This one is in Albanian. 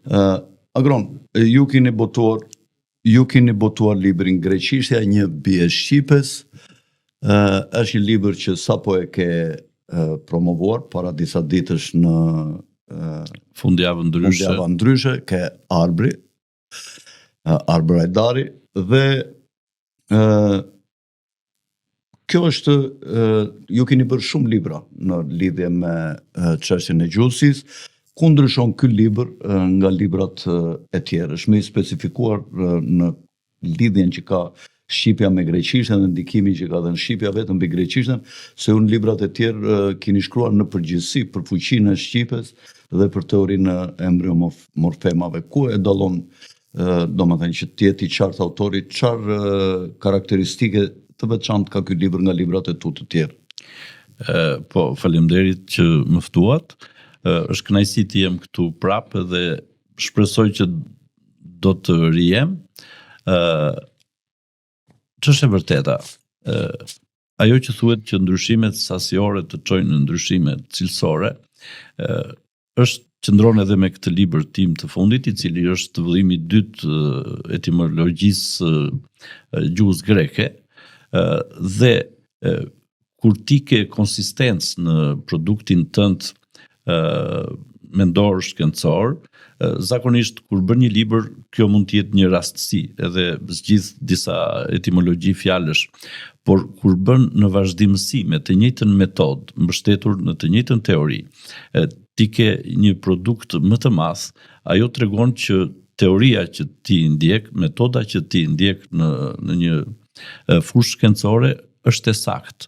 Agron, ju keni botuar librin Greqishtja një bie shqipes, është një libër që sapo e ke promovuar para disa ditësh në fundjavën ndryshe, ke Arbri Ajdari, dhe kjo është, ju keni bërë shumë libra në lidhje me çështjen e gjuhësisë. Ku ndryshon ky libër nga librat e tjerë? Është më i specifikuar në lidhjen që ka Shqipja me Greqishtën dhe ndikimin që ka dhënë Shqipja vetëm mbi Greqishtën, se unë librat e tjerë keni shkruar në përgjithësi për fuqinë e Shqipës dhe për teorinë e embryomorfemave. Ku e dallon, domethënë që të jetë i qartë autorit, çfarë karakteristike të veçantë ka ky libër nga librat e tu të tjerë? Po, faleminderit që më ftuat. Është kënaqësi të jem këtu prapë dhe shpresoj që do të rijem. Ç'është e vërteta? Ajo që thuhet që ndryshimet sasiore të çojnë në ndryshime cilësore, është qëndron edhe me këtë libër tim të fundit, i cili është vëllimi i dytë etimologjisë gjuhës greke, dhe kur ti ke konsistencë në produktin tënd mendor shkencor, zakonisht kur bën një libër, kjo mund të jetë një rastësi, edhe zgjidh disa etimologji fjalësh, por kur bën në vazhdimësi me të njëjtën metodë, mbështetur në të njëjtën teori, ti ke një produkt më të madh. Ajo tregon që teoria që ti ndjek, metoda që ti ndjek në një fushë shkencore është e saktë.